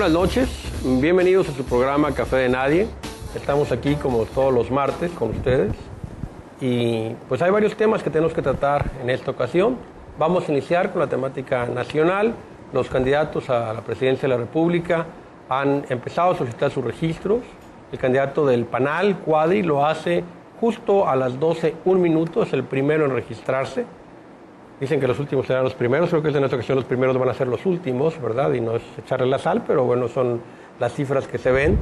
buenas noches, bienvenidos a su programa Café de Nadie. Estamos aquí como todos los martes con ustedes y pues hay varios temas que tenemos que tratar en esta ocasión. Vamos a iniciar con la temática nacional. Los candidatos a la presidencia de la República han empezado a solicitar sus registros. El candidato del PANAL, Cuadri, lo hace justo a las 12:01, es el primero en registrarse. Dicen que los últimos serán los primeros, creo que en esta ocasión los primeros van a ser los últimos, ¿verdad? Y no es echarle la sal, pero bueno, son las cifras que se ven.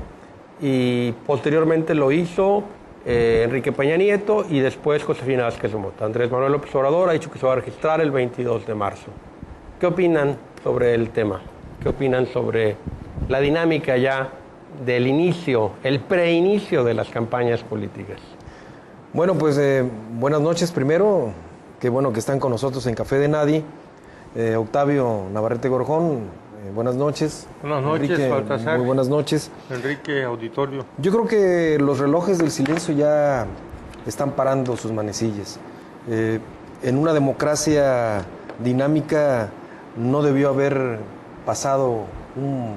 Y posteriormente lo hizo Enrique Peña Nieto y después Josefina Vázquez Mota. Andrés Manuel López Obrador ha dicho que se va a registrar el 22 de marzo. ¿Qué opinan sobre el tema? ¿Qué opinan sobre la dinámica ya del inicio, el preinicio de las campañas políticas? Bueno, pues buenas noches primero. Qué bueno que están con nosotros en Café de Nadie. Octavio Navarrete Gorjón, buenas noches. Buenas noches, Enrique, Baltasar. muy buenas noches. Enrique, auditorio. Yo creo que los relojes del silencio ya están parando sus manecillas. En una democracia dinámica no debió haber pasado un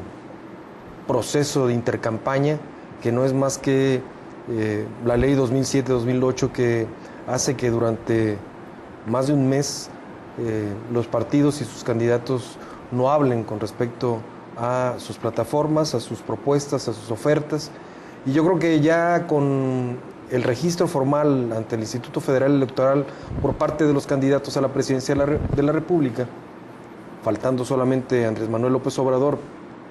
proceso de intercampaña que no es más que la ley 2007-2008 que hace que durante más de un mes los partidos y sus candidatos no hablen con respecto a sus plataformas, a sus propuestas, a sus ofertas. Y yo creo que ya con el registro formal ante el Instituto Federal Electoral por parte de los candidatos a la presidencia de la República, faltando solamente Andrés Manuel López Obrador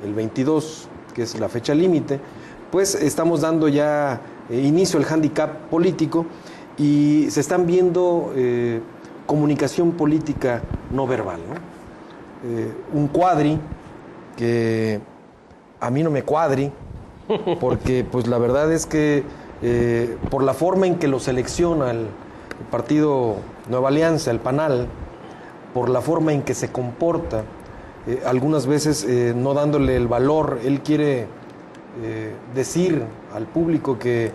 el 22, que es la fecha límite, pues estamos dando ya inicio al hándicap político y se están viendo comunicación política no verbal, ¿no? Un Cuadri que a mí no me cuadri, porque pues la verdad es que por la forma en que lo selecciona el partido Nueva Alianza, el PANAL, por la forma en que se comporta, algunas veces no dándole el valor, él quiere decir al público que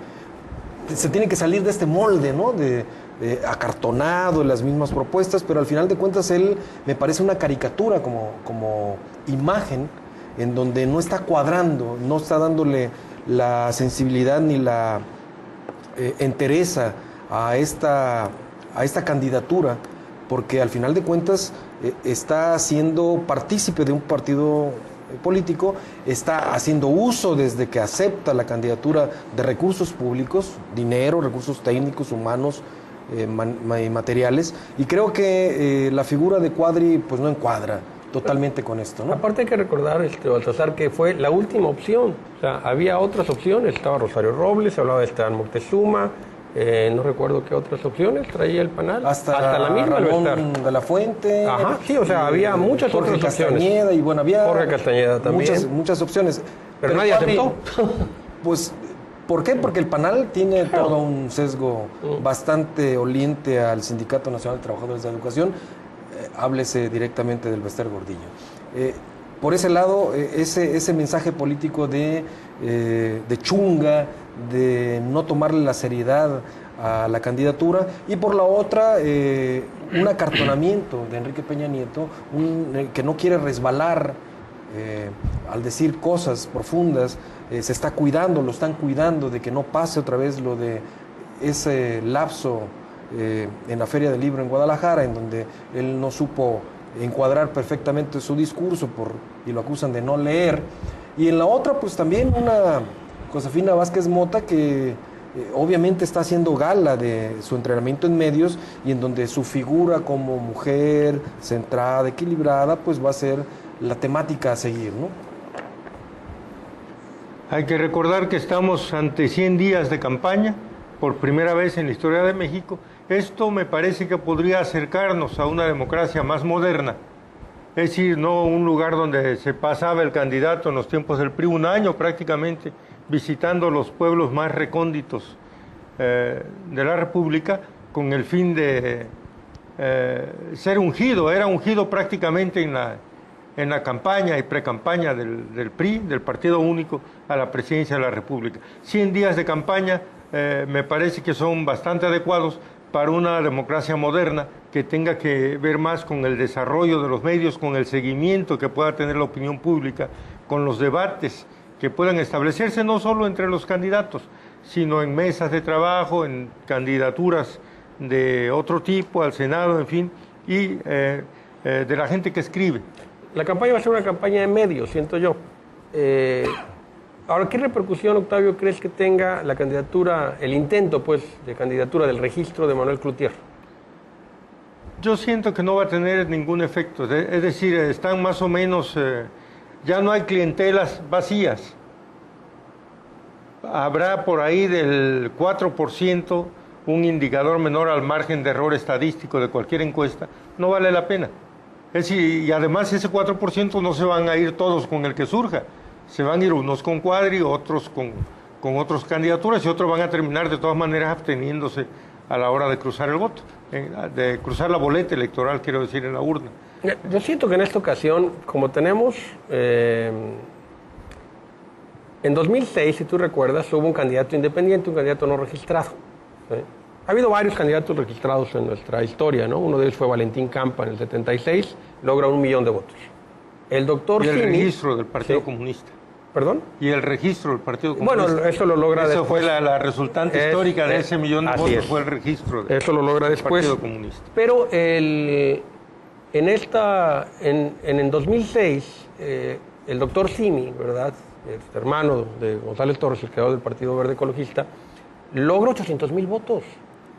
se tiene que salir de este molde, ¿no? De acartonado, las mismas propuestas, pero al final de cuentas él me parece una caricatura como imagen en donde no está cuadrando, no está dándole la sensibilidad ni la entereza a esta candidatura, porque al final de cuentas está siendo partícipe de un partido político, está haciendo uso desde que acepta la candidatura de recursos públicos, dinero, recursos técnicos, humanos, materiales, y creo que la figura de Cuadri pues no encuadra totalmente con esto, ¿no? Aparte hay que recordar, Baltasar, que fue la última opción. O sea, había otras opciones, estaba Rosario Robles, se hablaba de Esteban Moctezuma, no recuerdo qué otras opciones traía el PANAL. Hasta la misma Ramón de la Fuente. Ajá, sí, o sea, había muchas Jorge otras opciones. Castañeda, y bueno, había Jorge Castañeda también. Muchas opciones. Pero nadie aceptó. Pues, ¿por qué? Porque el PANAL tiene todo un sesgo bastante oliente al Sindicato Nacional de Trabajadores de Educación. Háblese directamente del Bester Gordillo. Por ese lado, ese mensaje político de chunga, de no tomarle la seriedad a la candidatura, y por la otra, un acartonamiento de Enrique Peña Nieto, que no quiere resbalar al decir cosas profundas, se está cuidando, lo están cuidando de que no pase otra vez lo de ese lapso en la Feria del Libro en Guadalajara, en donde él no supo encuadrar perfectamente su discurso y lo acusan de no leer. Y en la otra, pues también una Josefina Vázquez Mota que obviamente está haciendo gala de su entrenamiento en medios y en donde su figura como mujer centrada, equilibrada, pues va a ser la temática a seguir, ¿no? Hay que recordar que estamos ante 100 días de campaña, por primera vez en la historia de México. Esto me parece que podría acercarnos a una democracia más moderna. Es decir, no un lugar donde se pasaba el candidato en los tiempos del PRI, un año prácticamente, visitando los pueblos más recónditos de la República, con el fin de ser ungido. Era ungido prácticamente en la campaña y precampaña del PRI, del Partido Único, a la presidencia de la República. 100 días de campaña me parece que son bastante adecuados para una democracia moderna que tenga que ver más con el desarrollo de los medios, con el seguimiento que pueda tener la opinión pública, con los debates que puedan establecerse no solo entre los candidatos, sino en mesas de trabajo, en candidaturas de otro tipo, al Senado, en fin, y de la gente que escribe. La campaña va a ser una campaña de medios, siento yo. Ahora, ¿qué repercusión, Octavio, crees que tenga la candidatura, el intento, pues, de candidatura del registro de Manuel Clouthier? Yo siento que no va a tener ningún efecto, es decir, están más o menos, ya no hay clientelas vacías. Habrá por ahí del 4% un indicador menor al margen de error estadístico de cualquier encuesta, no vale la pena. Es decir, y además ese 4% no se van a ir todos con el que surja, se van a ir unos con Cuadri, otros con otras candidaturas y otros van a terminar de todas maneras absteniéndose a la hora de cruzar el voto, de cruzar la boleta electoral, quiero decir, en la urna. Yo siento que en esta ocasión, como tenemos... en 2006, si tú recuerdas, hubo un candidato independiente, un candidato no registrado. Ha habido varios candidatos registrados en nuestra historia, ¿no? Uno de ellos fue Valentín Campa en el 76, logra 1 millón de votos. El doctor Y el Simi, registro del Partido Comunista. ¿Perdón? Y el registro del Partido Comunista. Bueno, eso lo logra eso después. Fue la resultante histórica de ese millón de votos, fue el registro del eso lo logra después. Partido Comunista. Pero en 2006, el doctor Simi, ¿verdad?, hermano de González Torres, el creador del Partido Verde Ecologista, logra 800,000 votos.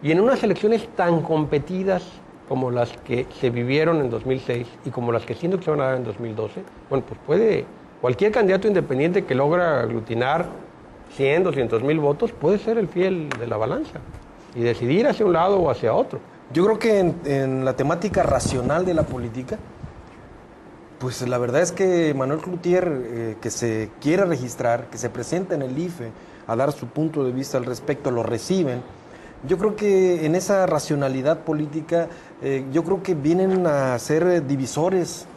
Y en unas elecciones tan competidas como las que se vivieron en 2006 y como las que siento que se van a dar en 2012, bueno, pues puede, cualquier candidato independiente que logra aglutinar 100, 200,000 votos puede ser el fiel de la balanza y decidir hacia un lado o hacia otro. Yo creo que en la temática racional de la política, pues la verdad es que Manuel Clouthier, que se quiere registrar, que se presenta en el IFE a dar su punto de vista al respecto, lo reciben. Yo creo que en esa racionalidad política, yo creo que vienen a ser divisores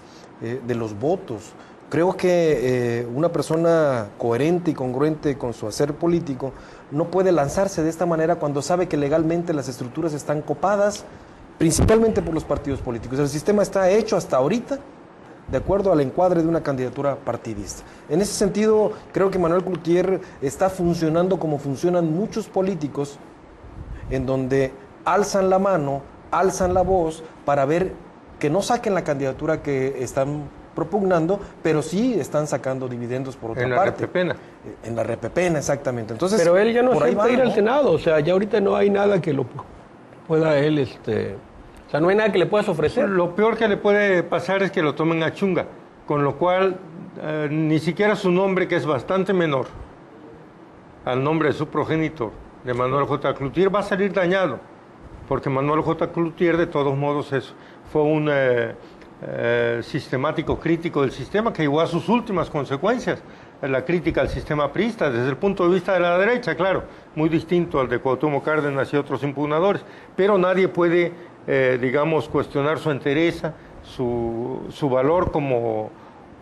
de los votos. Creo que una persona coherente y congruente con su hacer político no puede lanzarse de esta manera cuando sabe que legalmente las estructuras están copadas, principalmente por los partidos políticos. El sistema está hecho hasta ahorita de acuerdo al encuadre de una candidatura partidista. En ese sentido, creo que Manuel Clouthier está funcionando como funcionan muchos políticos, en donde alzan la mano, alzan la voz para ver que no saquen la candidatura que están propugnando, pero sí están sacando dividendos por otra parte. En la repepena. En la repepena, exactamente. Entonces, pero él ya no por ahí siente va, ir ¿no? al Senado, o sea, ya ahorita no hay nada que lo pueda él, o sea, no hay nada que le puedas ofrecer. Lo peor que le puede pasar es que lo tomen a chunga, con lo cual ni siquiera su nombre, que es bastante menor al nombre de su progenitor, de Manuel J. Clouthier, va a salir dañado, porque Manuel J. Clouthier, de todos modos, fue un sistemático crítico del sistema que llegó a sus últimas consecuencias, la crítica al sistema priista, desde el punto de vista de la derecha, claro, muy distinto al de Cuauhtémoc Cárdenas y otros impugnadores, pero nadie puede, digamos, cuestionar su entereza, su valor como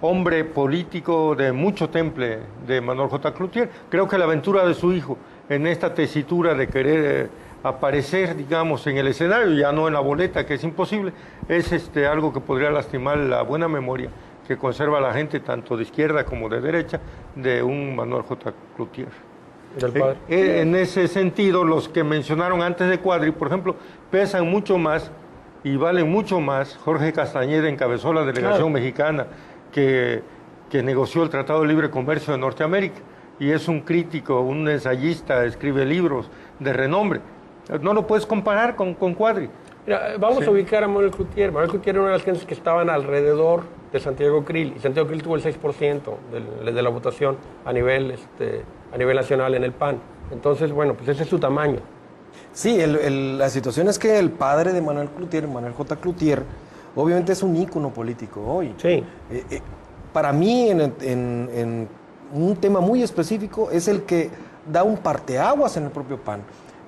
hombre político de mucho temple de Manuel J. Clouthier. Creo que la aventura de su hijo en esta tesitura de querer aparecer, digamos, en el escenario, ya no en la boleta, que es imposible, es algo que podría lastimar la buena memoria que conserva la gente, tanto de izquierda como de derecha, de un Manuel J. Clouthier. Del padre. En ese sentido, los que mencionaron antes de Cuadri, por ejemplo, pesan mucho más y valen mucho más. Jorge Castañeda encabezó la delegación mexicana que negoció el Tratado de Libre Comercio de Norteamérica, y es un crítico, un ensayista, escribe libros de renombre. No lo puedes comparar con Cuadri. Mira, vamos a ubicar a Manuel Clouthier. Manuel Clouthier era una de las gentes que estaban alrededor de Santiago Krill, y Santiago Krill tuvo el 6% de la votación a nivel nacional en el PAN. Entonces, bueno, pues ese es su tamaño. Sí, la situación es que el padre de Manuel Clouthier, Manuel J. Clouthier, obviamente es un ícono político hoy. Sí. Para mí, en un tema muy específico, es el que da un parteaguas en el propio PAN.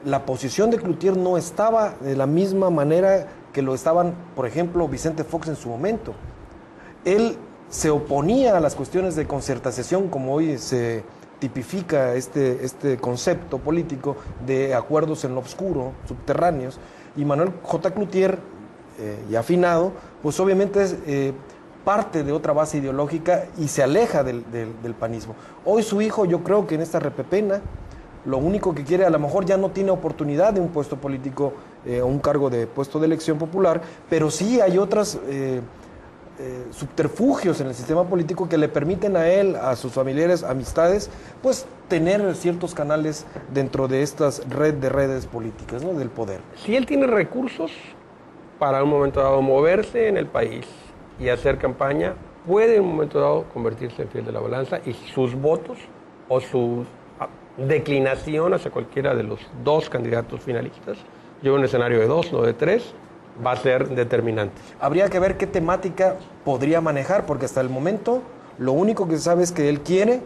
La posición de Clouthier no estaba de la misma manera que lo estaban, por ejemplo, Vicente Fox en su momento. Él se oponía a las cuestiones de concertación, como hoy se tipifica este concepto político de acuerdos en lo oscuro, subterráneos, y Manuel J. Clouthier, ya afinado, pues obviamente parte de otra base ideológica y se aleja del panismo. Hoy su hijo, yo creo que en esta repepena, lo único que quiere, a lo mejor ya no tiene oportunidad de un puesto político o un cargo de puesto de elección popular, pero sí hay otras subterfugios en el sistema político que le permiten a él, a sus familiares, amistades, pues tener ciertos canales dentro de estas redes políticas, ¿no? Del poder. Si él tiene recursos para en un momento dado moverse en el país y hacer campaña, puede en un momento dado convertirse en fiel de la balanza y sus votos o su declinación hacia cualquiera de los dos candidatos finalistas, yo en un escenario de 2, no de 3, va a ser determinante. Habría que ver qué temática podría manejar, porque hasta el momento lo único que se sabe es que él quiere,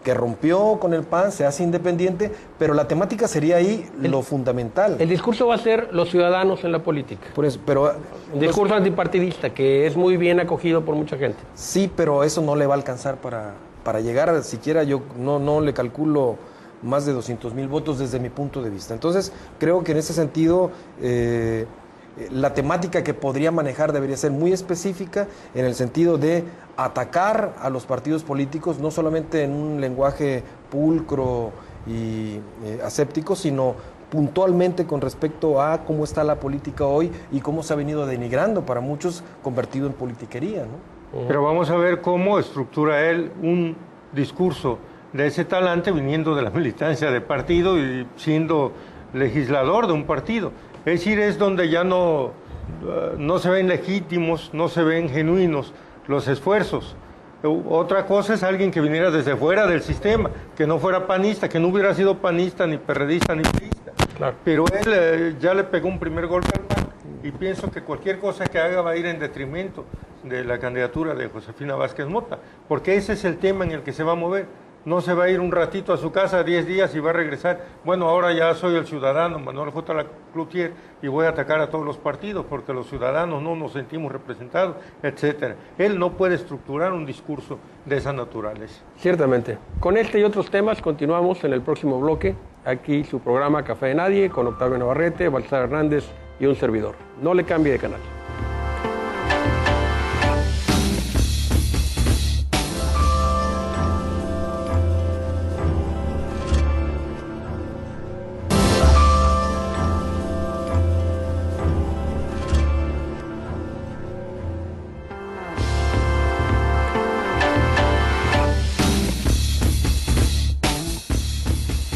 que rompió con el PAN, se hace independiente, pero la temática sería ahí lo fundamental. El discurso va a ser los ciudadanos en la política. Por eso, pero un discurso antipartidista que es muy bien acogido por mucha gente. Sí, pero eso no le va a alcanzar para llegar, siquiera yo no le calculo más de 200,000 votos desde mi punto de vista. Entonces, creo que en ese sentido, la temática que podría manejar debería ser muy específica en el sentido de atacar a los partidos políticos, no solamente en un lenguaje pulcro y aséptico, sino puntualmente con respecto a cómo está la política hoy y cómo se ha venido denigrando para muchos, convertido en politiquería, ¿no? Pero vamos a ver cómo estructura él un discurso de ese talante viniendo de la militancia de partido y siendo legislador de un partido. Es decir, es donde ya no se ven legítimos, no se ven genuinos los esfuerzos. Otra cosa es alguien que viniera desde fuera del sistema, que no fuera panista, que no hubiera sido panista, ni perredista, ni priista. Claro. Pero él ya le pegó un primer golpe al PAN y pienso que cualquier cosa que haga va a ir en detrimento de la candidatura de Josefina Vázquez Mota, porque ese es el tema en el que se va a mover. No se va a ir un ratito a su casa, 10 días, y va a regresar. Bueno, ahora ya soy el ciudadano, Manuel J. Cloutier, y voy a atacar a todos los partidos porque los ciudadanos no nos sentimos representados, etcétera. Él no puede estructurar un discurso de esa naturaleza. Ciertamente. Con este y otros temas continuamos en el próximo bloque. Aquí su programa Café de Nadie con Octavio Navarrete, Baltasar Hernández y un servidor. No le cambie de canal.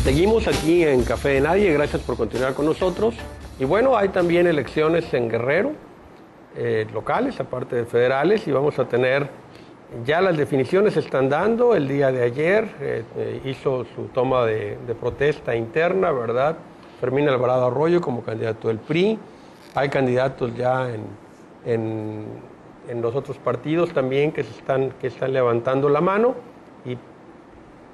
Seguimos aquí en Café de Nadie, gracias por continuar con nosotros. Y bueno, hay también elecciones en Guerrero, locales, aparte de federales, y vamos a tener, ya las definiciones se están dando. El día de ayer hizo su toma de protesta interna, ¿verdad? Fermín Alvarado Arroyo como candidato del PRI. Hay candidatos ya en los otros partidos también que están levantando la mano, y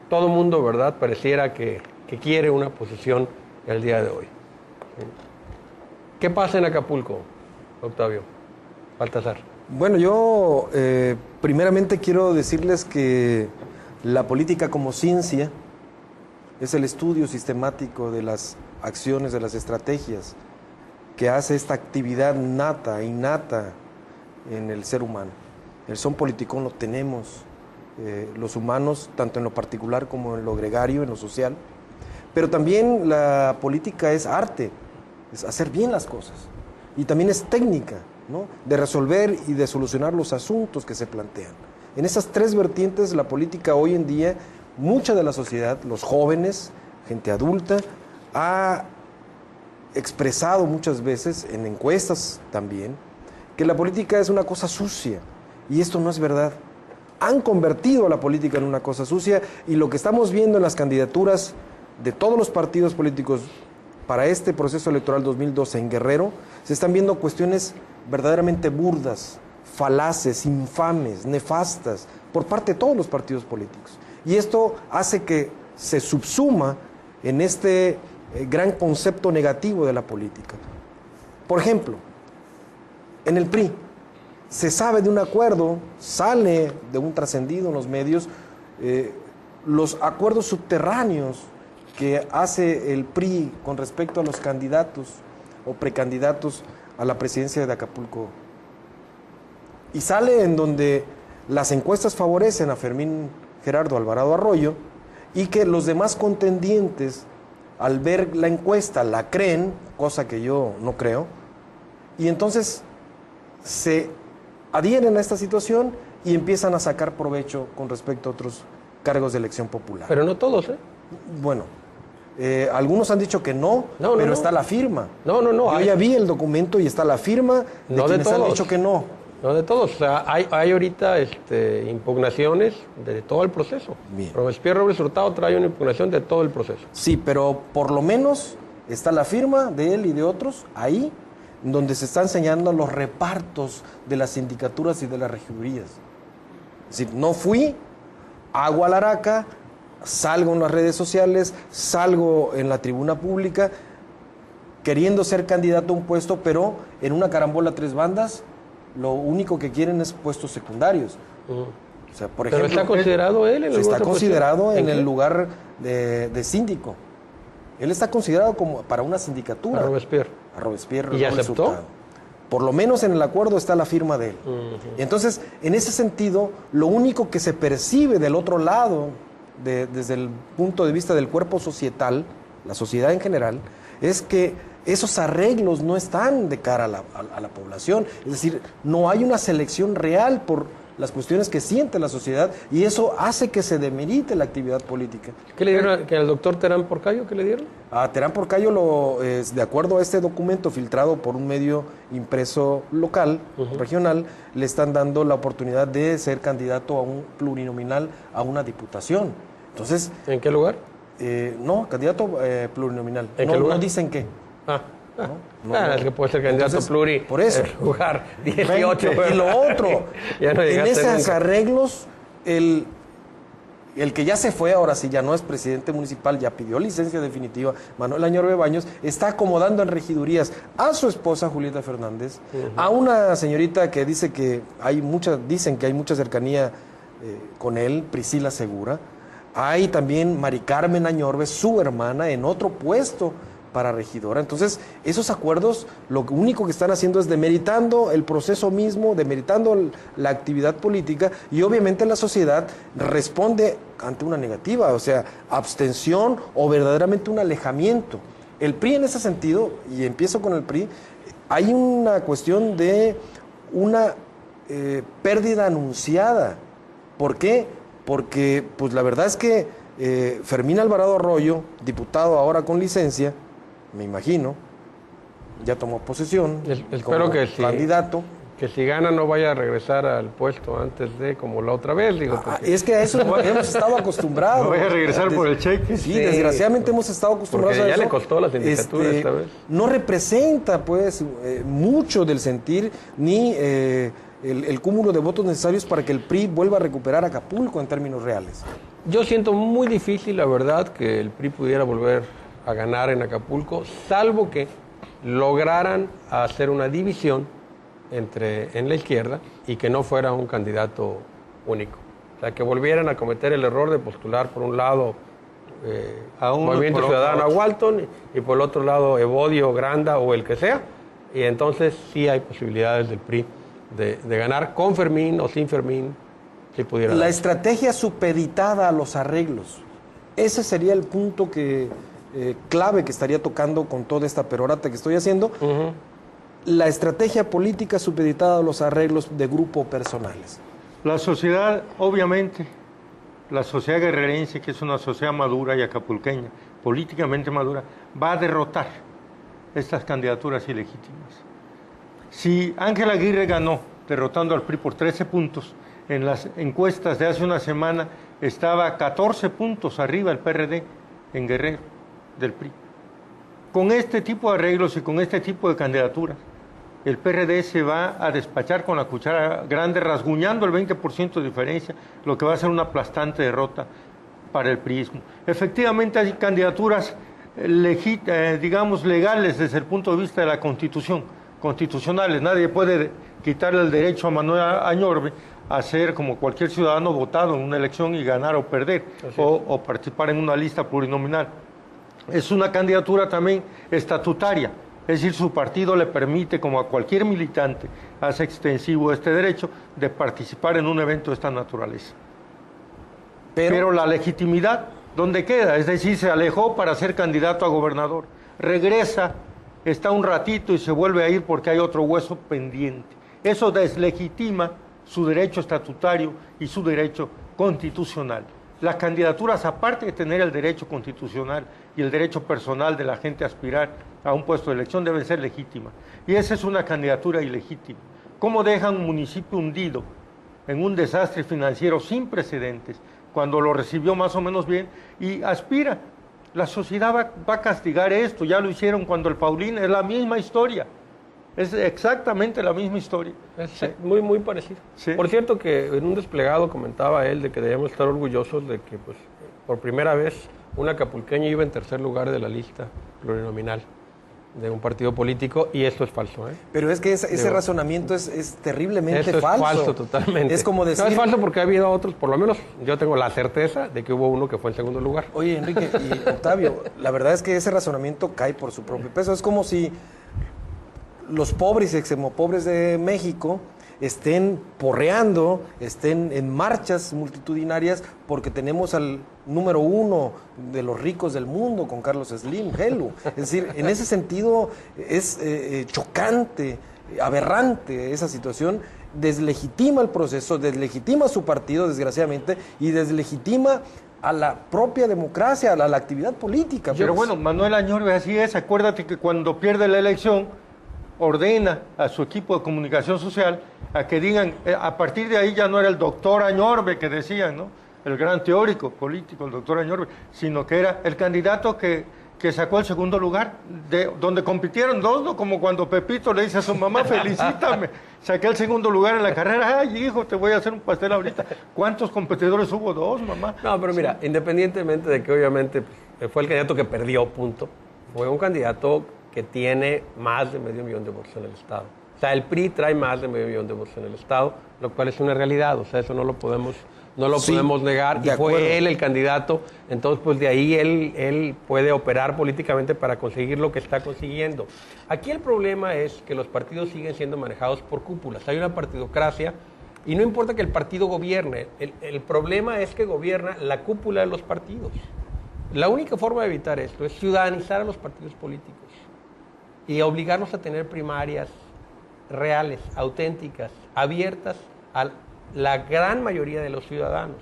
todo el mundo, ¿verdad?, pareciera que quiere una posición el día de hoy. ¿Qué pasa en Acapulco, Octavio? Baltasar. Bueno, yo primeramente quiero decirles que la política como ciencia es el estudio sistemático de las acciones, de las estrategias que hace esta actividad innata en el ser humano. El son politicón lo tenemos los humanos, tanto en lo particular como en lo gregario, en lo social. Pero también la política es arte, es hacer bien las cosas. Y también es técnica, ¿no?, de resolver y de solucionar los asuntos que se plantean. En esas tres vertientes, la política hoy en día, mucha de la sociedad, los jóvenes, gente adulta, ha expresado muchas veces, en encuestas también, que la política es una cosa sucia. Y esto no es verdad. Han convertido a la política en una cosa sucia, y lo que estamos viendo en las candidaturas de todos los partidos políticos para este proceso electoral 2012 en Guerrero, se están viendo cuestiones verdaderamente burdas, falaces, infames, nefastas, por parte de todos los partidos políticos. Y esto hace que se subsuma en este gran concepto negativo de la política. Por ejemplo, en el PRI, se sabe de un acuerdo, sale de un trascendido en los medios, los acuerdos subterráneos que hace el PRI con respecto a los candidatos o precandidatos a la presidencia de Acapulco Y sale en donde las encuestas favorecen a Fermín Gerardo Alvarado Arroyo y que los demás contendientes, al ver la encuesta, la creen, cosa que yo no creo, y entonces se adhieren a esta situación y empiezan a sacar provecho con respecto a otros cargos de elección popular. Pero no todos, ¿eh? Bueno, algunos han dicho que no, pero está la firma. No. Yo ya vi el documento y está la firma de No de quienes han todos. dicho que no. No de todos. O sea, hay ahorita impugnaciones de todo el proceso. Bien. Robespierre Robles Hurtado trae una impugnación de todo el proceso. Sí, pero por lo menos está la firma de él y de otros ahí, donde se están enseñando los repartos de las sindicaturas y de las regidurías. Es decir, no fui, hago alaraca, salgo en las redes sociales, salgo en la tribuna pública, queriendo ser candidato a un puesto, pero en una carambola 3 bandas, lo único que quieren es puestos secundarios. O sea, por ejemplo, ¿Pero está considerado él en está otra considerado posición? en qué? el lugar de síndico. Él está considerado como para una sindicatura. A Robespierre. A Robespierre. ¿Y Robles aceptó? Hurtado. Por lo menos en el acuerdo está la firma de él. Entonces, en ese sentido, lo único que se percibe del otro lado, desde el punto de vista del cuerpo societal, la sociedad en general, es que esos arreglos no están de cara a la población. Es decir, no hay una selección real por las cuestiones que siente la sociedad y eso hace que se demerite la actividad política. ¿Qué le dieron al doctor Terán Porcayo? ¿Qué le dieron? A Terán Porcayo, de acuerdo a este documento filtrado por un medio impreso local, regional, le están dando la oportunidad de ser candidato a un plurinominal a una diputación. Entonces, ¿En qué lugar? no, candidato plurinominal. ¿En qué lugar? No dicen qué. Es que puede ser candidato Entonces, pluri. por eso. En lugar 18. Y lo otro, Ya no en llegaste esos nunca. arreglos, el que ya se fue, ahora sí ya no es presidente municipal, ya pidió licencia definitiva, Manuel Añorbe Baños, está acomodando en regidurías a su esposa Julieta Fernández, a una señorita que dicen que hay mucha cercanía con él, Priscila Segura. Hay también Mari Carmen Añorbe, su hermana, en otro puesto para regidora. Entonces, esos acuerdos lo único que están haciendo es demeritando el proceso mismo, demeritando la actividad política y obviamente la sociedad responde ante una negativa, o sea, abstención o verdaderamente un alejamiento. El PRI en ese sentido, y empiezo con el PRI, hay una cuestión de una pérdida anunciada. ¿Por qué? Porque pues la verdad es que Fermín Alvarado Arroyo, diputado ahora con licencia, me imagino, ya tomó posesión Espero que sí. candidato. Que si gana no vaya a regresar al puesto antes de como la otra vez, digo. Porque... Es que a eso hemos estado acostumbrados. Voy a regresar por el cheque. Sí, desgraciadamente hemos estado acostumbrados Porque a ya eso. le costó la sindicatura esta vez. No representa, pues, mucho del sentir ni el cúmulo de votos necesarios para que el PRI vuelva a recuperar Acapulco en términos reales. Yo siento muy difícil, la verdad, que el PRI pudiera volver a ganar en Acapulco, salvo que lograran hacer una división en la izquierda y que no fuera un candidato único. O sea, que volvieran a cometer el error de postular por un lado a uno, Movimiento por Ciudadano a otro. Walton y por el otro lado Evodio, Granda o el que sea. Y entonces sí hay posibilidades del PRI de ganar con Fermín o sin Fermín, si pudiera. La estrategia supeditada a los arreglos. Ese sería el punto clave que estaría tocando con toda esta perorata que estoy haciendo. La estrategia política supeditada a los arreglos de grupo personales. La sociedad, obviamente, la sociedad guerrerense, que es una sociedad madura y acapulqueña, políticamente madura, va a derrotar estas candidaturas ilegítimas. Si Ángel Aguirre ganó, derrotando al PRI por 13 puntos, en las encuestas de hace una semana estaba 14 puntos arriba el PRD en Guerrero del PRI. Con este tipo de arreglos y con este tipo de candidaturas, el PRD se va a despachar con la cuchara grande, rasguñando el 20% de diferencia, lo que va a ser una aplastante derrota para el priismo. Efectivamente hay candidaturas digamos legales desde el punto de vista de la Constitución, constitucionales. Nadie puede quitarle el derecho a Manuel Añorbe a ser como cualquier ciudadano votado en una elección y ganar o perder, o participar en una lista plurinominal. Es una candidatura también estatutaria, Es decir, su partido le permite, como a cualquier militante, hace extensivo este derecho de participar en un evento de esta naturaleza. Pero la legitimidad, ¿dónde queda? Es decir, se alejó para ser candidato a gobernador. Regresa, está un ratito y se vuelve a ir porque hay otro hueso pendiente. Eso deslegitima su derecho estatutario y su derecho constitucional. Las candidaturas, aparte de tener el derecho constitucional y el derecho personal de la gente a aspirar a un puesto de elección, deben ser legítimas. Y esa es una candidatura ilegítima. ¿Cómo dejan un municipio hundido en un desastre financiero sin precedentes, cuando lo recibió más o menos bien, y aspira? La sociedad va a castigar esto. Ya lo hicieron cuando el Paulín, es la misma historia. Es exactamente la misma historia. Es muy, muy parecido. Sí. Por cierto, que en un desplegado comentaba él de que debíamos estar orgullosos de que, pues, por primera vez una acapulqueña iba en tercer lugar de la lista plurinominal de un partido político, y esto es falso, ¿eh? Pero es que ese razonamiento es terriblemente Eso es falso. falso totalmente. Es como decir... No, es falso porque ha habido otros, por lo menos yo tengo la certeza de que hubo uno que fue en segundo lugar. Oye, Enrique y Octavio, la verdad es que ese razonamiento cae por su propio peso. Es como si los pobres y extremopobres de México estén porreando, estén en marchas multitudinarias porque tenemos al número uno de los ricos del mundo, con Carlos Slim, Helu. Es decir, en ese sentido es chocante, aberrante esa situación, deslegitima el proceso, deslegitima su partido, desgraciadamente, y deslegitima a la propia democracia, a la actividad política. Pero bueno, Manuel Añorbe así es. Acuérdate que cuando pierde la elección, ordena a su equipo de comunicación social a que digan, a partir de ahí ya no era el doctor Añorbe que decían, ¿no?, el gran teórico político, el doctor Añorbe, sino que era el candidato que sacó el segundo lugar, donde compitieron dos, ¿no? Como cuando Pepito le dice a su mamá, felicítame, saqué el segundo lugar en la carrera. Ay, hijo, te voy a hacer un pastel ahorita. ¿Cuántos competidores hubo? Dos, mamá. No, pero mira, independientemente de que obviamente fue el candidato que perdió, punto, fue un candidato que tiene más de 500,000 de votos en el Estado. O sea, el PRI trae más de 500,000 de votos en el Estado, lo cual es una realidad. O sea, eso no lo podemos negar. Y fue él el candidato. Entonces, pues de ahí él puede operar políticamente para conseguir lo que está consiguiendo. Aquí el problema es que los partidos siguen siendo manejados por cúpulas. Hay una partidocracia y no importa que el partido gobierne. El problema es que gobierna la cúpula de los partidos. La única forma de evitar esto es ciudadanizar a los partidos políticos y obligarlos a tener primarias reales, auténticas, abiertas a la gran mayoría de los ciudadanos.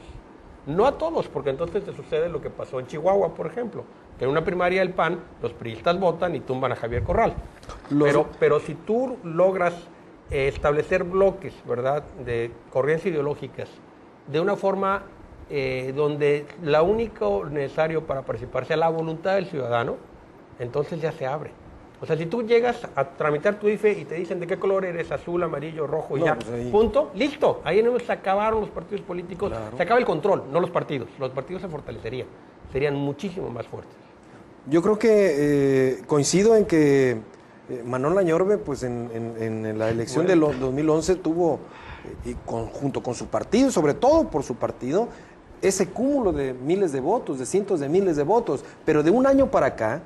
No a todos, porque entonces te sucede lo que pasó en Chihuahua, por ejemplo, que en una primaria del PAN los priistas votan y tumban a Javier Corral. Pero si tú logras establecer bloques, ¿verdad?, de corrientes ideológicas, de una forma donde lo único necesario para participar sea la voluntad del ciudadano, entonces ya se abre. O sea, si tú llegas a tramitar tu IFE y te dicen de qué color eres, azul, amarillo, rojo, y no, ya, pues ahí... punto, listo. Ahí no se acabaron los partidos políticos, claro. Se acaba el control, no los partidos. Los partidos se fortalecerían, serían muchísimo más fuertes. Yo creo que coincido en que Manuel Añorbe, pues en la elección del 2011 tuvo, junto con su partido, sobre todo por su partido, ese cúmulo de miles de votos, de cientos de miles de votos. Pero de un año para acá,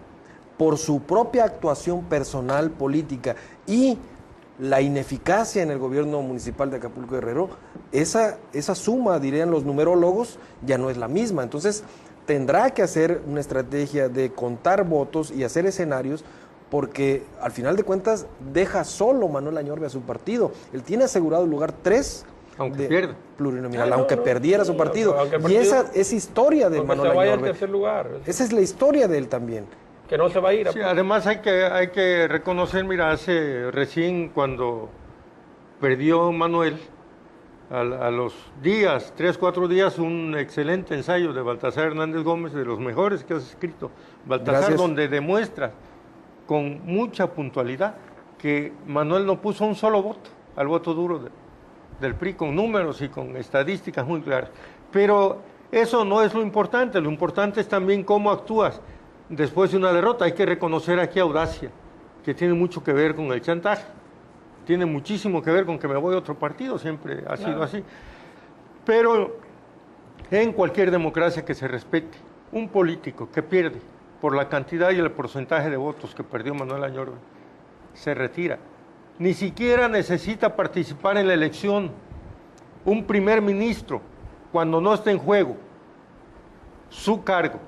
por su propia actuación personal, política y la ineficacia en el gobierno municipal de Acapulco Guerrero, esa suma, dirían los numerólogos, ya no es la misma. Entonces, tendrá que hacer una estrategia de contar votos y hacer escenarios, porque al final de cuentas deja solo Manuel Añorbe a su partido. Él tiene asegurado el lugar 3 aunque pierda plurinominal, aunque perdiera su partido. Y esa es historia de Manuel Añorbe. Vaya al tercer lugar. Esa es la historia de él también. Que no se va a ir. Sí, además hay que reconocer, mira, hace recién cuando perdió Manuel, a los días, 3, 4 días, un excelente ensayo de Baltasar Hernández Gómez, de los mejores que has escrito, Baltasar, gracias, donde demuestra con mucha puntualidad que Manuel no puso un solo voto, al voto duro del PRI, con números y con estadísticas muy claras. Pero eso no es lo importante es también cómo actúas después de una derrota. Hay que reconocer aquí audacia, que tiene mucho que ver con el chantaje, tiene muchísimo que ver con que me voy a otro partido, siempre ha sido así. Pero en cualquier democracia que se respete, un político que pierde por la cantidad y el porcentaje de votos que perdió Manuel Añorbe, se retira. Ni siquiera necesita participar en la elección. Un primer ministro, cuando no está en juego su cargo,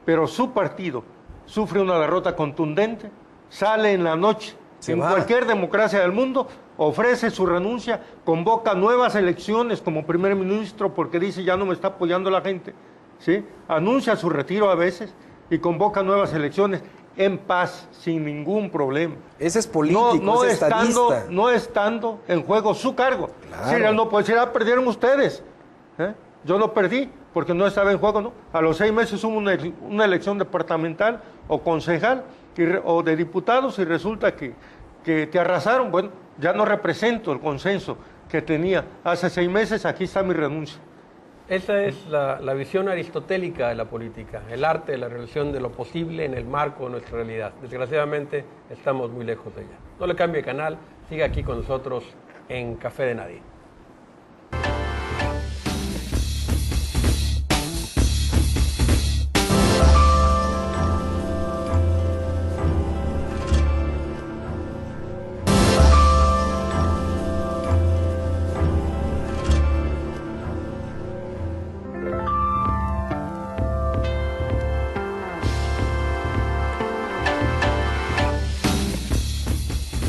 pero su partido sufre una derrota contundente, sale en la noche, en cualquier democracia del mundo, ofrece su renuncia, convoca nuevas elecciones como primer ministro porque dice ya no me está apoyando la gente, ¿sí? Anuncia su retiro a veces y convoca nuevas elecciones en paz, sin ningún problema. Ese es político, es estadista. No estando en juego su cargo. Claro. Si él no puede decir, perdieron ustedes. Yo lo perdí porque no estaba en juego, ¿no? A los 6 meses hubo una elección departamental o concejal o de diputados y resulta que te arrasaron. Bueno, ya no represento el consenso que tenía hace 6 meses, aquí está mi renuncia. Esa es la visión aristotélica de la política, el arte de la realización de lo posible en el marco de nuestra realidad. Desgraciadamente estamos muy lejos de ella. No le cambie de canal, siga aquí con nosotros en Café de Nadie.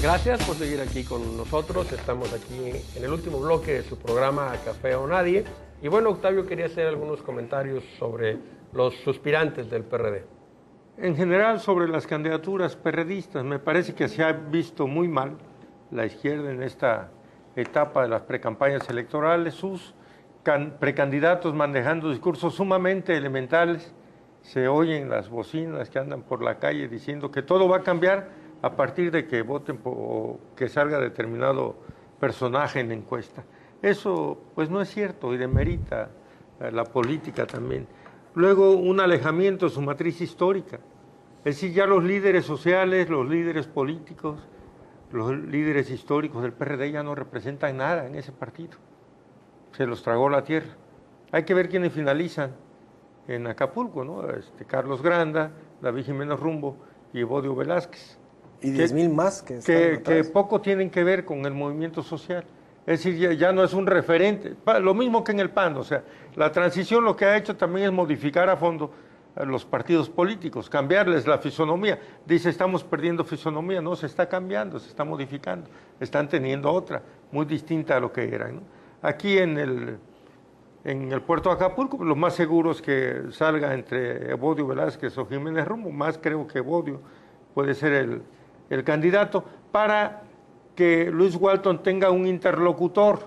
Gracias por seguir aquí con nosotros. Estamos aquí en el último bloque de su programa Café o Nadie. Y bueno, Octavio quería hacer algunos comentarios sobre los suspirantes del PRD. En general, sobre las candidaturas perredistas, me parece que se ha visto muy mal la izquierda en esta etapa de las precampañas electorales, sus precandidatos manejando discursos sumamente elementales. Se oyen las bocinas que andan por la calle diciendo que todo va a cambiar a partir de que voten o que salga determinado personaje en la encuesta. Eso pues no es cierto y demerita la política también. Luego un alejamiento de su matriz histórica. Es decir, ya los líderes sociales, los líderes políticos, los líderes históricos del PRD ya no representan nada en ese partido. Se los tragó la tierra. Hay que ver quiénes finalizan en Acapulco, ¿no? Carlos Granda, David Jiménez Rumbo y Evodio Velázquez. Y 10,000 más que poco tienen que ver con el movimiento social. Es decir, ya no es un referente. Lo mismo que en el PAN, o sea, la transición lo que ha hecho también es modificar a fondo los partidos políticos, cambiarles la fisonomía. Dice, estamos perdiendo fisonomía. No, se está cambiando, se está modificando. Están teniendo otra, muy distinta a lo que eran, ¿no? Aquí en el puerto de Acapulco, lo más seguro es que salga entre Evodio Velázquez o Jiménez Rumbo. Más creo que Evodio puede ser el candidato, para que Luis Walton tenga un interlocutor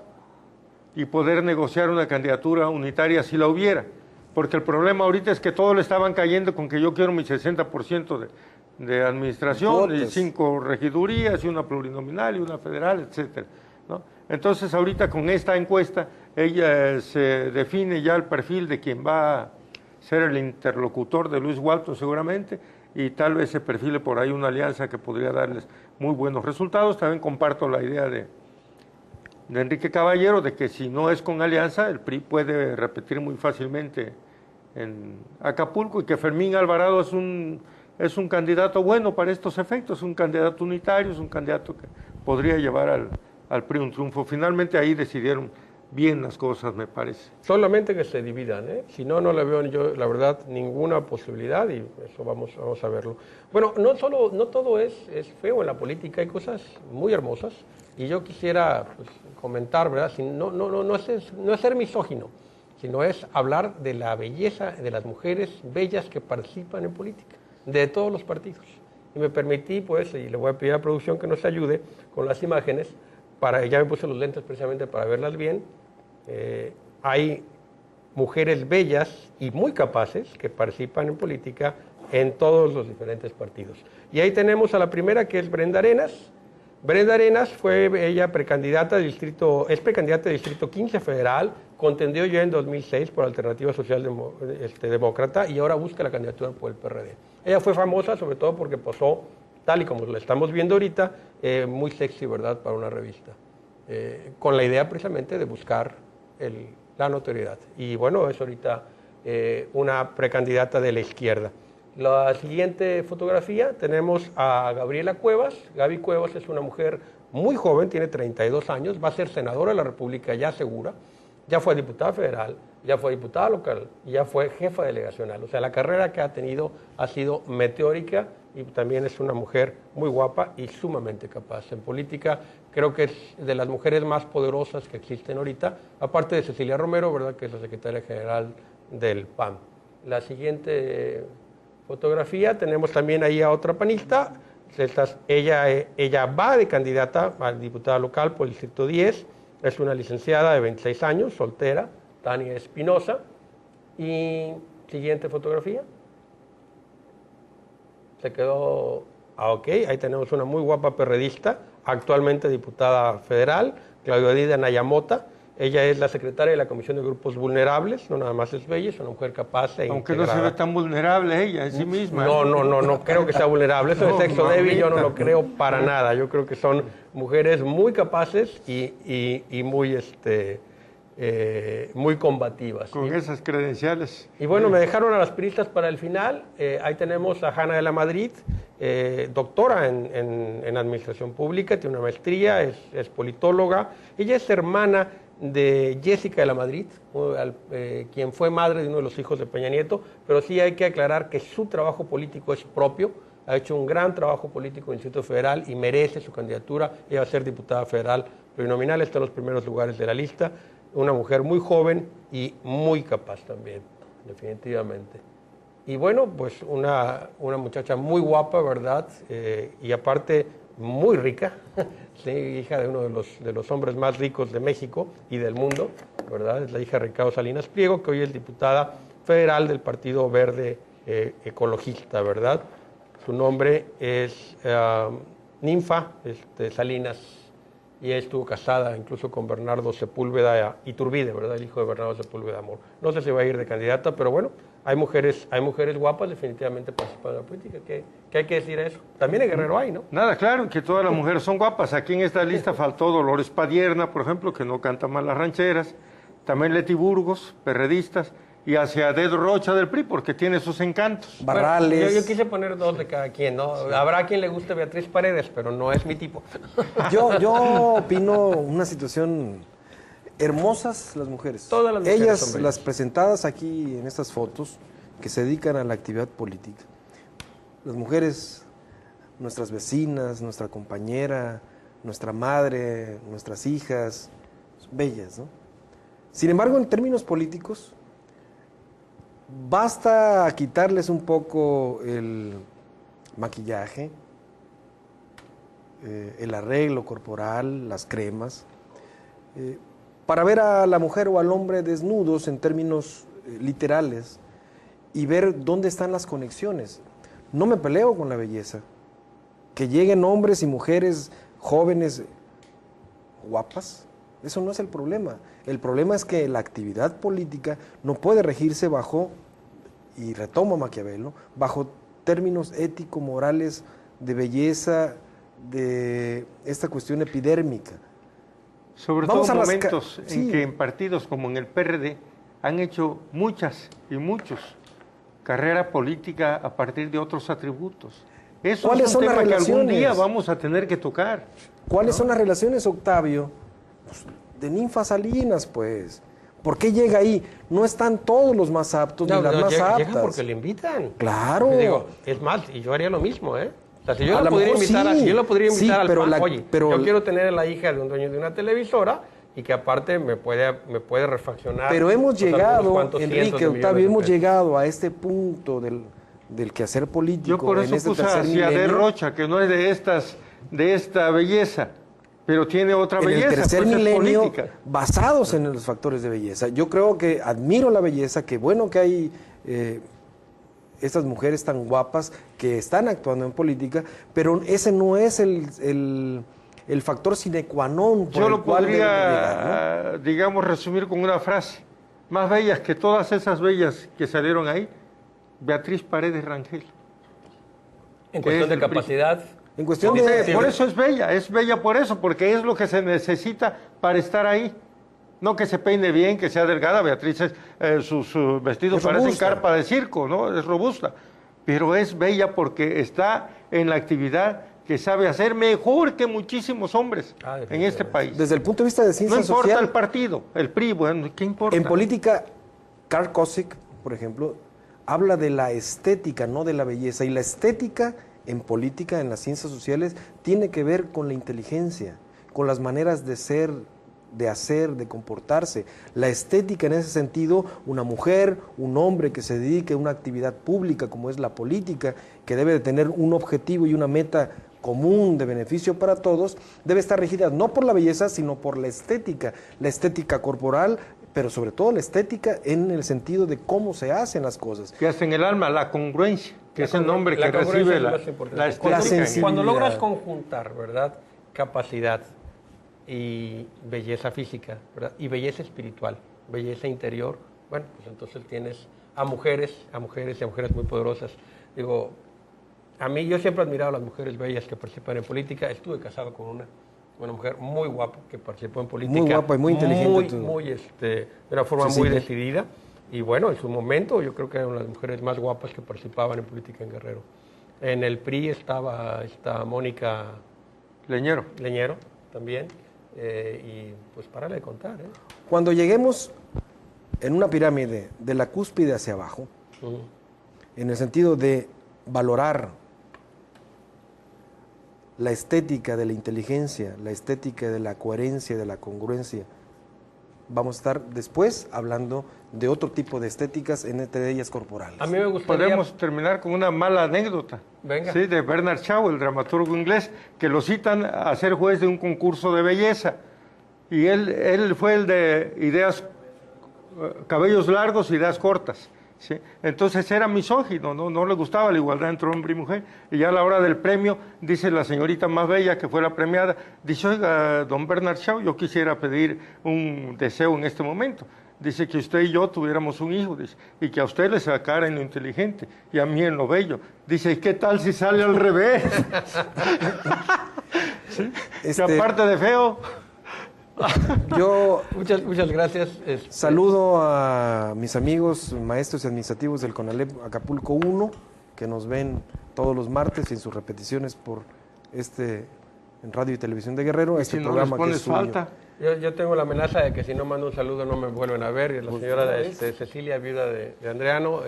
y poder negociar una candidatura unitaria si la hubiera. Porque el problema ahorita es que todos le estaban cayendo con que yo quiero mi 60% de administración, y 5 regidurías, y una plurinominal, y una federal, etcétera, ¿no? Entonces ahorita con esta encuesta, ella se define ya el perfil de quien va a ser el interlocutor de Luis Walton seguramente, y tal vez se perfile por ahí una alianza que podría darles muy buenos resultados. También comparto la idea de Enrique Caballero de que si no es con alianza, el PRI puede repetir muy fácilmente en Acapulco, y que Fermín Alvarado es un candidato bueno para estos efectos, es un candidato unitario, es un candidato que podría llevar al PRI un triunfo. Finalmente ahí decidieron bien las cosas, me parece. Solamente que se dividan, ¿eh? Si no, no le veo yo, la verdad, ninguna posibilidad, y eso vamos a verlo. Bueno, no todo es feo en la política, hay cosas muy hermosas, y yo quisiera pues, comentar, ¿verdad? No es ser misógino, sino es hablar de la belleza de las mujeres bellas que participan en política, de todos los partidos. Y me permití, pues, y le voy a pedir a producción que nos ayude con las imágenes, ya me puse los lentes precisamente para verlas bien. Hay mujeres bellas y muy capaces que participan en política en todos los diferentes partidos. Y ahí tenemos a la primera, que es Brenda Arenas. Brenda Arenas fue ella precandidata del es precandidata del Distrito 15 Federal, contendió ya en 2006 por Alternativa Social Demócrata, y ahora busca la candidatura por el PRD. Ella fue famosa sobre todo porque posó, tal y como lo estamos viendo ahorita, muy sexy, ¿verdad?, para una revista, con la idea precisamente de buscar la notoriedad. Y bueno, es ahorita una precandidata de la izquierda. La siguiente fotografía tenemos a Gabriela Cuevas. Gaby Cuevas es una mujer muy joven, tiene 32 años, va a ser senadora de la República ya segura, ya fue diputada federal, ya fue diputada local y ya fue jefa delegacional. O sea, la carrera que ha tenido ha sido meteórica y también es una mujer muy guapa y sumamente capaz. En política creo que es de las mujeres más poderosas que existen ahorita, aparte de Cecilia Romero, ¿verdad?, que es la secretaria general del PAN. La siguiente fotografía, tenemos también ahí a otra panista. Ella va de candidata a diputada local por el Distrito 10, es una licenciada de 26 años, soltera, Tania Espinosa. Y siguiente fotografía. Se quedó, ok, ahí tenemos una muy guapa perredista, actualmente diputada federal, Claudia Dida Nayamota. Ella es la secretaria de la Comisión de Grupos Vulnerables, no nada más es bella, es una mujer capaz e Aunque integrada. no se ve tan vulnerable ella en sí misma. No creo que sea vulnerable. Eso de sexo débil yo no lo creo para nada. Yo creo que son mujeres muy capaces y muy, muy combativas. Con esas credenciales. Y bueno, me dejaron a las periodistas para el final. Ahí tenemos a Hanna de la Madrid, doctora en Administración Pública, tiene una maestría, es politóloga. Ella es hermana de Jessica de la Madrid, quien fue madre de uno de los hijos de Peña Nieto, pero sí hay que aclarar que su trabajo político es propio, ha hecho un gran trabajo político en el Distrito Federal y merece su candidatura. Ella va a ser diputada federal plurinominal, está en los primeros lugares de la lista. Una mujer muy joven y muy capaz también, definitivamente. Y bueno, pues una muchacha muy guapa, ¿verdad? Y aparte muy rica, sí, hija de uno de los hombres más ricos de México y del mundo, ¿verdad? Es la hija de Ricardo Salinas Pliego, que hoy es diputada federal del Partido Verde Ecologista, ¿verdad? Su nombre es Ninfa Salinas, y ella estuvo casada incluso con Bernardo Sepúlveda Iturbide, ¿verdad?, el hijo de Bernardo Sepúlveda Amor. No sé si va a ir de candidata, pero bueno, hay mujeres guapas definitivamente participando en la política. ¿Qué hay que decir a eso? También en Guerrero hay, ¿no? Nada, claro, que todas las mujeres son guapas. Aquí en esta lista faltó Dolores Padierna, por ejemplo, que no canta mal las rancheras. También Leti Burgos, perredistas. Y hacia Dedo Rocha del PRI, porque tiene sus encantos. Barrales. Bueno, yo quise poner dos de cada quien, ¿no? Sí. Habrá quien le guste Beatriz Paredes, pero no es mi tipo. Yo opino una situación... Hermosas las mujeres. Todas las mujeres ellas, son bellas. las presentadas aquí en estas fotos, que se dedican a la actividad política. Las mujeres, nuestras vecinas, nuestra compañera, nuestra madre, nuestras hijas, bellas, ¿no? Sin embargo, en términos políticos, basta quitarles un poco el maquillaje, el arreglo corporal, las cremas, para ver a la mujer o al hombre desnudos en términos literales y ver dónde están las conexiones. No me peleo con la belleza. Que lleguen hombres y mujeres jóvenes guapas, eso no es el problema. El problema es que la actividad política no puede regirse bajo, y retomo a Maquiavelo, bajo términos ético-morales de belleza, de esta cuestión epidérmica. Sobre todo en momentos en que en partidos como en el PRD han hecho muchas y muchos carrera política a partir de otros atributos. Eso es un tema que algún día vamos a tener que tocar. ¿Cuáles son las relaciones, Octavio? Pues, de Ninfa Salinas, pues. ¿Por qué llega ahí? No están todos los más aptos ni las más aptas. Llega porque le invitan. Claro. Digo, es más, y yo haría lo mismo, ¿eh? O sea, si yo la podría invitar, si yo lo podría invitar al PAN, oye, yo quiero tener a la hija de un dueño de una televisora y que aparte me puede refaccionar. Pero hemos llegado, Enrique, Octavio, hemos llegado a este punto del quehacer político. Yo por eso puse hacia de Rocha, que no es de esta belleza, pero tiene otra belleza. En el tercer milenio, política. Basados en los factores de belleza. Yo creo que admiro la belleza, que bueno que hay estas mujeres tan guapas que están actuando en política, pero ese no es el factor sine qua non. Yo lo podría, ¿no?, digamos, resumir con una frase. Más bellas que todas esas bellas que salieron ahí, Beatriz Paredes Rangel. En cuestión de capacidad. En cuestión por eso es bella por eso, porque es lo que se necesita para estar ahí. No que se peine bien, que sea delgada. Beatriz, sus vestidos parecen carpa de circo, ¿no? Es robusta. pero es bella porque está en la actividad que sabe hacer mejor que muchísimos hombres en este país. Desde el punto de vista de ciencia social... No importa el partido, el PRI, bueno, ¿qué importa? En política, Karl Kosick, por ejemplo, habla de la estética, no de la belleza. Y la estética en política, en las ciencias sociales, tiene que ver con la inteligencia, con las maneras de ser, de hacer, de comportarse. La estética en ese sentido, una mujer, un hombre que se dedique a una actividad pública como es la política, que debe de tener un objetivo y una meta común de beneficio para todos, debe estar regida no por la belleza, sino por la estética corporal, pero sobre todo la estética en el sentido de cómo se hacen las cosas. Que hasta en el alma, la congruencia, que es el nombre que recibe la estética. Cuando logras conjuntar, ¿verdad?, capacidad y belleza física, ¿verdad?, y belleza espiritual, belleza interior, bueno, pues entonces tienes a mujeres muy poderosas. Digo, a mí, yo siempre he admirado a las mujeres bellas que participan en política. Estuve casado con una mujer muy guapa que participó en política. Muy guapa y muy inteligente. De una forma muy decidida. Y bueno, en su momento yo creo que eran las mujeres más guapas que participaban en política en Guerrero. En el PRI estaba esta Mónica Leñero también. Y pues párale de contar. Cuando lleguemos en una pirámide de la cúspide hacia abajo, en el sentido de valorar la estética de la inteligencia, la estética de la coherencia, de la congruencia, vamos a estar después hablando de otro tipo de estéticas, entre ellas corporales. A mí me gustaría... Podemos terminar con una mala anécdota. Venga. Sí, de Bernard Shaw, el dramaturgo inglés, que lo citan a ser juez de un concurso de belleza. Y él fue el de ideas, cabellos largos, ideas cortas. ¿Sí? Entonces era misógino, no le gustaba la igualdad entre hombre y mujer, y ya a la hora del premio, dice la señorita más bella que fue la premiada, dice: oiga, don Bernard Shaw, yo quisiera pedir un deseo en este momento. Dice que usted y yo tuviéramos un hijo, dice, y que a usted le sacara en lo inteligente y a mí en lo bello. Dice: ¿y qué tal si sale al revés? ¿Sí? Que aparte de feo... Yo muchas gracias. Saludo a mis amigos maestros y administrativos del CONALEP Acapulco 1, que nos ven todos los martes y en sus repeticiones por en Radio y Televisión de Guerrero, si programa no les que es suyo. falta. Yo tengo la amenaza de que si no mando un saludo no me vuelven a ver. Y la señora Cecilia, viuda de Andreano,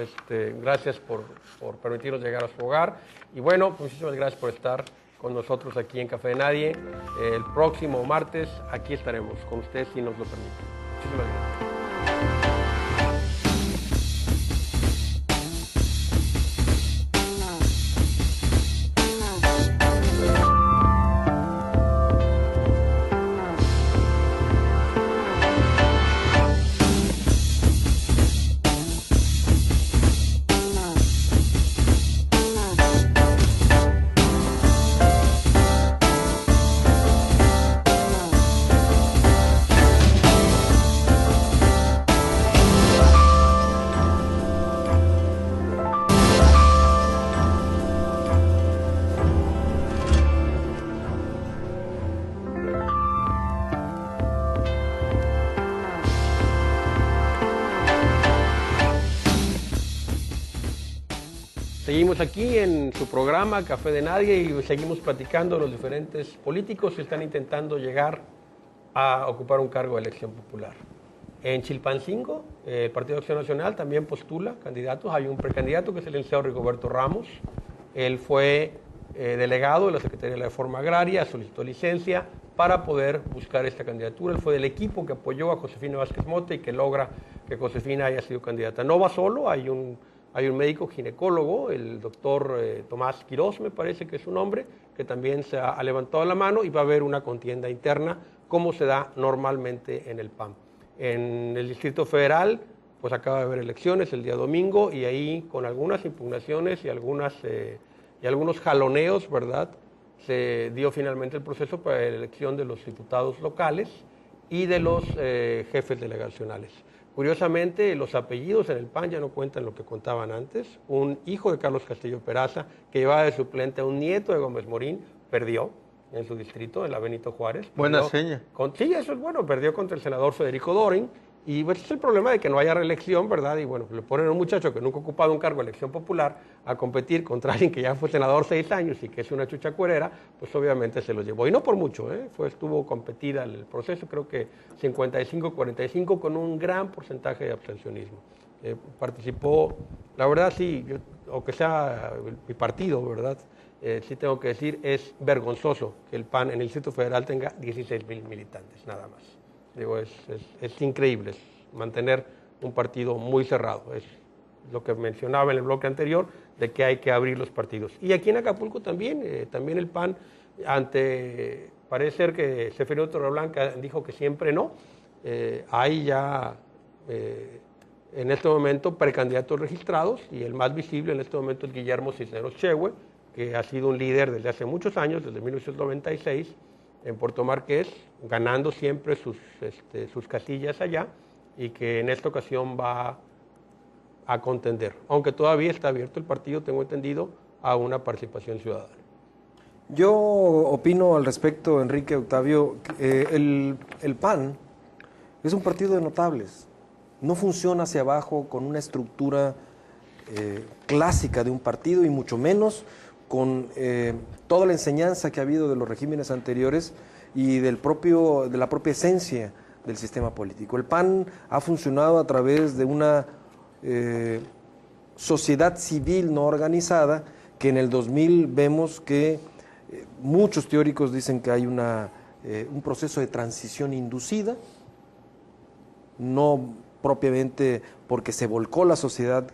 gracias por permitirnos llegar a su hogar. Y bueno, muchísimas gracias por estar con nosotros aquí en Café de Nadie. El próximo martes aquí estaremos con ustedes si nos lo permiten. Muchísimas gracias. Seguimos aquí en su programa Café de Nadie y seguimos platicando los diferentes políticos que están intentando llegar a ocupar un cargo de elección popular. En Chilpancingo, el Partido de Acción Nacional también postula candidatos. Hay un precandidato que es el licenciado Rigoberto Ramos. Él fue delegado de la Secretaría de la Reforma Agraria, solicitó licencia para poder buscar esta candidatura. Él fue del equipo que apoyó a Josefina Vázquez Mota y que logra que Josefina haya sido candidata. No va solo, hay un médico ginecólogo, el doctor Tomás Quirós, me parece que es su nombre, que también se ha levantado la mano y va a haber una contienda interna, como se da normalmente en el PAN. En el Distrito Federal, pues acaba de haber elecciones el día domingo y ahí con algunas impugnaciones y algunos jaloneos, ¿verdad?, se dio finalmente el proceso para la elección de los diputados locales y de los jefes delegacionales. Curiosamente, los apellidos en el PAN ya no cuentan lo que contaban antes. Un hijo de Carlos Castillo Peraza, que llevaba de suplente a un nieto de Gómez Morín, perdió en su distrito, en la Benito Juárez. Buena seña. Sí, eso es bueno. Perdió contra el senador Federico Dorin Y pues es el problema de que no haya reelección, ¿verdad? Y bueno, le ponen a un muchacho que nunca ha ocupado un cargo de elección popular a competir contra alguien que ya fue senador 6 años y que es una chucha cuerera, pues obviamente se los llevó. Y no por mucho, estuvo competida el proceso, creo que 55-45 con un gran porcentaje de abstencionismo. Participó, la verdad sí, aunque sea mi partido, ¿verdad? Sí tengo que decir, es vergonzoso que el PAN en el Distrito Federal tenga 16,000 militantes, nada más. Digo, es increíble mantener un partido muy cerrado. Es lo que mencionaba en el bloque anterior, de que hay que abrir los partidos. Y aquí en Acapulco también, también el PAN, parece ser que Seferino Torreblanca dijo que siempre no. Hay ya en este momento precandidatos registrados, y el más visible en este momento es Guillermo Cisneros Chehue, que ha sido un líder desde hace muchos años, desde 1996, en Puerto Marqués, ganando siempre sus casillas allá, y que en esta ocasión va a contender, aunque todavía está abierto el partido, tengo entendido, a una participación ciudadana. Yo opino al respecto, Enrique, Octavio, el PAN es un partido de notables, no funciona hacia abajo con una estructura clásica de un partido, y mucho menos con toda la enseñanza que ha habido de los regímenes anteriores y de la propia esencia del sistema político. El PAN ha funcionado a través de una sociedad civil no organizada, que en el 2000 vemos que muchos teóricos dicen que hay un proceso de transición inducida, no propiamente porque se volcó la sociedad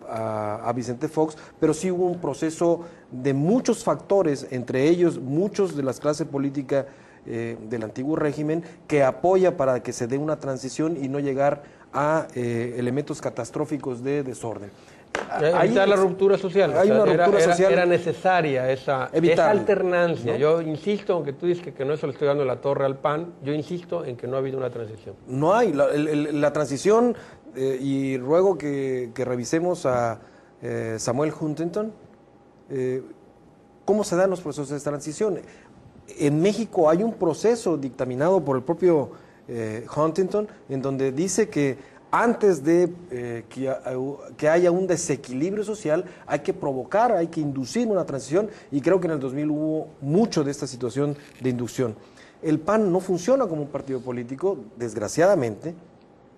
a Vicente Fox, pero sí hubo un proceso de muchos factores, entre ellos muchos de la clase política del antiguo régimen, que apoya para que se dé una transición y no llegar a elementos catastróficos de desorden. Evitar la ruptura social. Hay una ruptura social. Era necesaria esa alternancia. ¿No? Yo insisto, aunque tú dices que no se le estoy dando la torre al PAN, yo insisto en que no ha habido una transición. No hay. La transición, y ruego que revisemos a Samuel Huntington, cómo se dan los procesos de transición. En México hay un proceso dictaminado por el propio Huntington, en donde dice que antes de que haya un desequilibrio social, hay que provocar, hay que inducir una transición, y creo que en el 2000 hubo mucho de esta situación de inducción. El PAN no funciona como un partido político, desgraciadamente.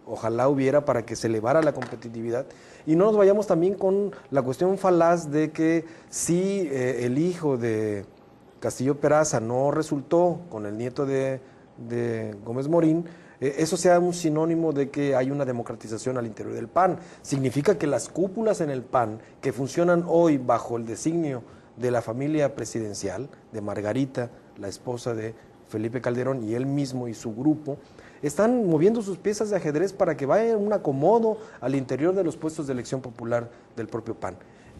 Ojalá hubiera, para que se elevara la competitividad. Y no nos vayamos también con la cuestión falaz de que si el hijo de Castillo Peraza no resultó con el nieto de Gómez Morín, eso sea un sinónimo de que hay una democratización al interior del PAN. Significa que las cúpulas en el PAN, que funcionan hoy bajo el designio de la familia presidencial, de Margarita, la esposa de Felipe Calderón, y él mismo y su grupo, están moviendo sus piezas de ajedrez para que vaya un acomodo al interior de los puestos de elección popular del propio PAN.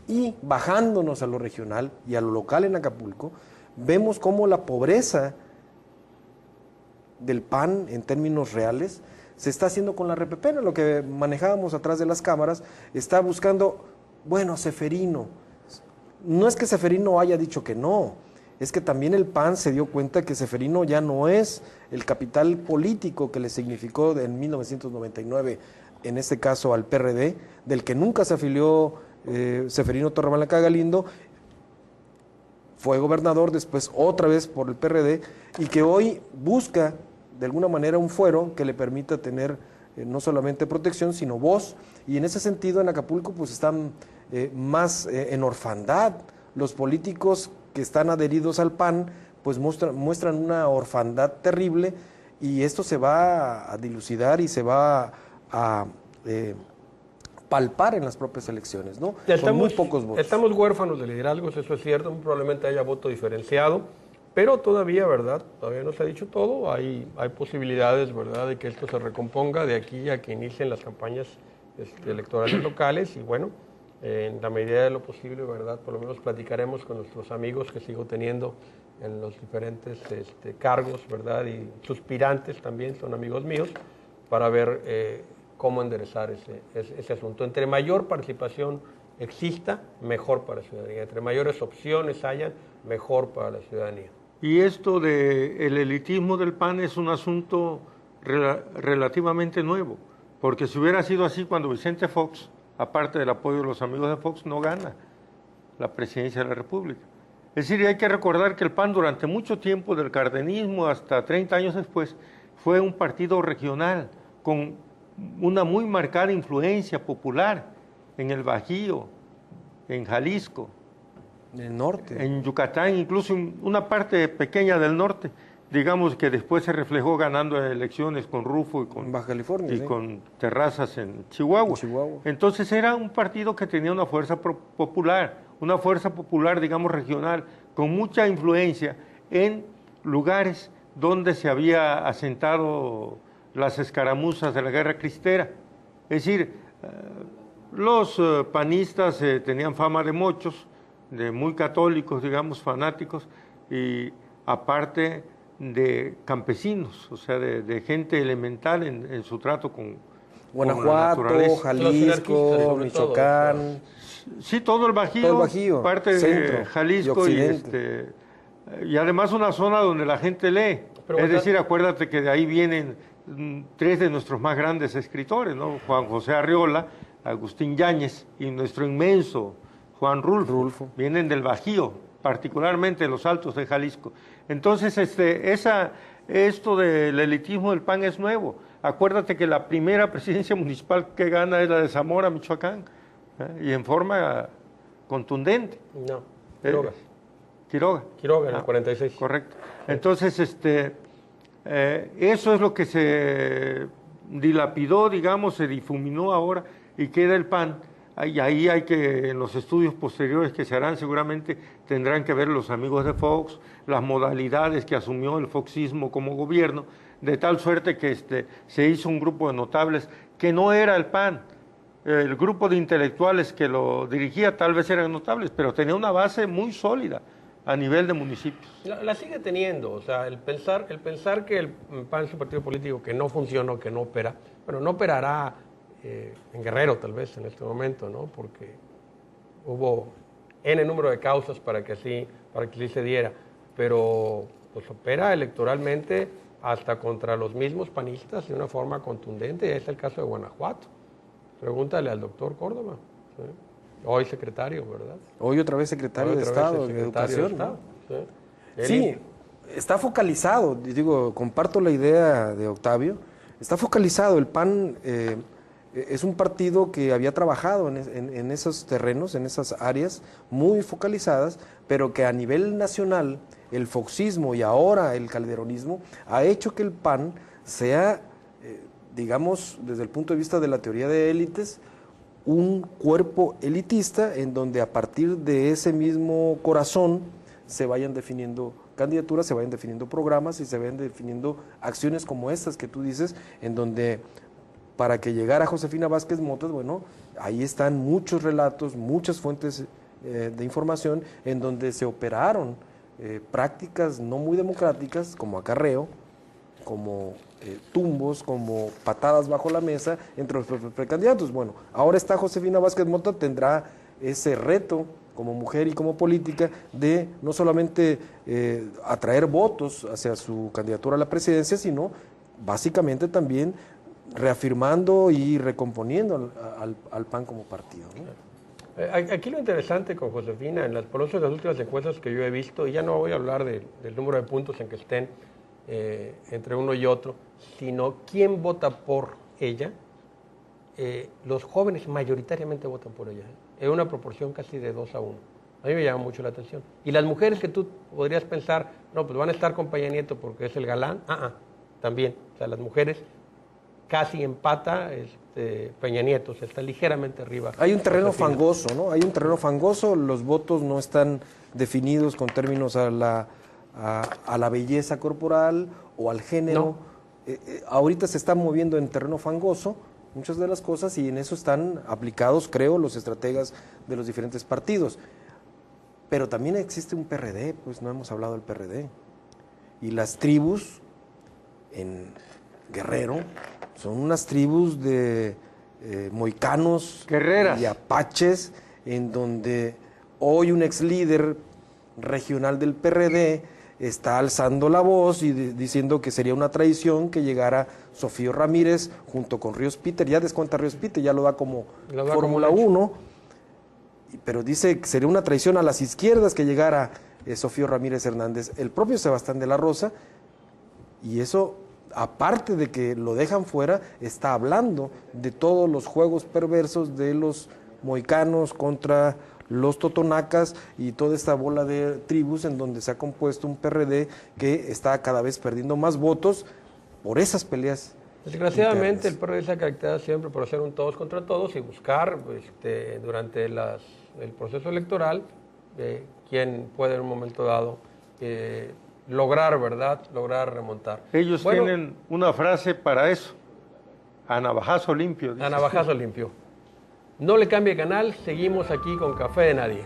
Y bajándonos a lo regional y a lo local en Acapulco, vemos cómo la pobreza del PAN en términos reales se está haciendo con la repepena. Lo que manejábamos atrás de las cámaras, está buscando, bueno, Seferino. No es que Seferino haya dicho que no, es que también el PAN se dio cuenta que Seferino ya no es el capital político que le significó en 1999, en este caso al PRD, del que nunca se afilió Seferino Torreblanca Galindo. Fue gobernador después otra vez por el PRD, y que hoy busca de alguna manera un fuero que le permita tener no solamente protección, sino voz. Y en ese sentido en Acapulco pues están más en orfandad. Los políticos que están adheridos al PAN pues muestran una orfandad terrible, y esto se va a dilucidar y se va a palpar en las propias elecciones, ¿no? Con muy pocos votos. Estamos huérfanos de liderazgos, eso es cierto, probablemente haya voto diferenciado, pero todavía, ¿verdad? Todavía no se ha dicho todo, hay posibilidades, ¿verdad?, de que esto se recomponga de aquí a que inicien las campañas electorales locales, y bueno, en la medida de lo posible, ¿verdad?, por lo menos platicaremos con nuestros amigos que sigo teniendo en los diferentes cargos, ¿verdad?, y suspirantes también, son amigos míos, para ver cómo enderezar ese asunto. Entre mayor participación exista, mejor para la ciudadanía. Entre mayores opciones hayan, mejor para la ciudadanía. Y esto del elitismo del PAN es un asunto relativamente nuevo, porque si hubiera sido así cuando Vicente Fox, aparte del apoyo de los amigos de Fox, no gana la presidencia de la República. Es decir, hay que recordar que el PAN durante mucho tiempo, del cardenismo hasta 30 años después, fue un partido regional con una muy marcada influencia popular en el Bajío, en Jalisco, En el norte. en Yucatán, incluso en una parte pequeña del norte, digamos que después se reflejó ganando elecciones con Rufo y con, Baja California, y sí. con Terrazas en Chihuahua. En Chihuahua. Entonces era un partido que tenía una fuerza popular, digamos, regional, con mucha influencia en lugares donde se había asentado las escaramuzas de la Guerra Cristera. Es decir, los panistas tenían fama de mochos, de muy católicos, digamos, fanáticos, y aparte de campesinos, o sea, de gente elemental en su trato con la Guanajuato, naturaleza. Jalisco, Michoacán. Sí, todo el Bajío, Todo el Bajío, parte centro de Jalisco y y, occidente. y además una zona donde la gente lee. Pero, es decir, acuérdate que de ahí vienen tres de nuestros más grandes escritores, ¿no? Juan José Arriola, Agustín Yáñez y nuestro inmenso Juan Rulfo. Vienen del Bajío, particularmente de los Altos de Jalisco. Entonces, esto del elitismo del PAN es nuevo. Acuérdate que la primera presidencia municipal que gana es la de Zamora, Michoacán, y en forma contundente. No, Quiroga. Quiroga. En el 46. Correcto. Entonces, eso es lo que se dilapidó, digamos, se difuminó ahora y queda el PAN. Y ahí hay que, en los estudios posteriores que se harán, seguramente tendrán que ver los amigos de Fox, las modalidades que asumió el foxismo como gobierno, de tal suerte que se hizo un grupo de notables que no era el PAN. El grupo de intelectuales que lo dirigía tal vez eran notables, pero tenía una base muy sólida a nivel de municipios. La sigue teniendo, o sea, el pensar que el PAN es un partido político que no funciona, que no opera, bueno, no operará en Guerrero tal vez en este momento, ¿no? Porque hubo N número de causas para que así se diera, pero pues opera electoralmente hasta contra los mismos panistas de una forma contundente. Es el caso de Guanajuato. Pregúntale al doctor Córdoba, ¿sí? Hoy secretario, ¿verdad? Hoy otra vez secretario de Estado de Educación. Sí, está focalizado, digo, comparto la idea de Octavio, está focalizado. El PAN es un partido que había trabajado en esos terrenos, en esas áreas muy focalizadas, pero que a nivel nacional el foxismo y ahora el calderonismo ha hecho que el PAN sea, digamos, desde el punto de vista de la teoría de élites, un cuerpo elitista en donde a partir de ese mismo corazón se vayan definiendo candidaturas, se vayan definiendo programas y se vayan definiendo acciones como estas que tú dices, en donde para que llegara Josefina Vázquez Mota, bueno, ahí están muchos relatos, muchas fuentes de información en donde se operaron prácticas no muy democráticas como acarreo, como tumbos, como patadas bajo la mesa entre los precandidatos. Bueno, ahora está Josefina Vázquez Mota, tendrá ese reto como mujer y como política de no solamente atraer votos hacia su candidatura a la presidencia, sino básicamente también reafirmando y recomponiendo al PAN como partido, ¿no? Aquí lo interesante con Josefina, por eso las últimas encuestas que yo he visto, y ya no voy a hablar del número de puntos en que estén entre uno y otro, sino quién vota por ella. Los jóvenes mayoritariamente votan por ella, en una proporción casi de 2-1. A mí me llama mucho la atención. Y las mujeres que tú podrías pensar, no, pues van a estar con Peña Nieto porque es el galán, también. O sea, las mujeres casi empata Peña Nieto, o sea, está ligeramente arriba. Hay un terreno fangoso, ¿no? Hay un terreno fangoso, los votos no están definidos con términos a la belleza corporal o al género. No. Ahorita se está moviendo en terreno fangoso muchas de las cosas y en eso están aplicados, creo, los estrategas de los diferentes partidos. Pero también existe un PRD, pues no hemos hablado del PRD. Y las tribus en Guerrero son unas tribus de moicanos, guerreras y apaches, en donde hoy un ex líder regional del PRD está alzando la voz y diciendo que sería una traición que llegara Sofío Ramírez junto con Ríos Peter. Ya descuenta Ríos Peter, ya lo da como Fórmula 1, pero dice que sería una traición a las izquierdas que llegara Sofío Ramírez Hernández. El propio Sebastián de la Rosa, y eso, aparte de que lo dejan fuera, está hablando de todos los juegos perversos de los moicanos contra los totonacas y toda esta bola de tribus en donde se ha compuesto un PRD que está cada vez perdiendo más votos por esas peleas. Desgraciadamente internas. el PRD se ha caracterizado siempre por ser un todos contra todos y buscar durante el proceso electoral quién puede en un momento dado lograr, ¿verdad? Lograr remontar. Ellos tienen una frase para eso: a navajazo limpio. A navajazo limpio. No le cambie canal, seguimos aquí con Café de Nadie.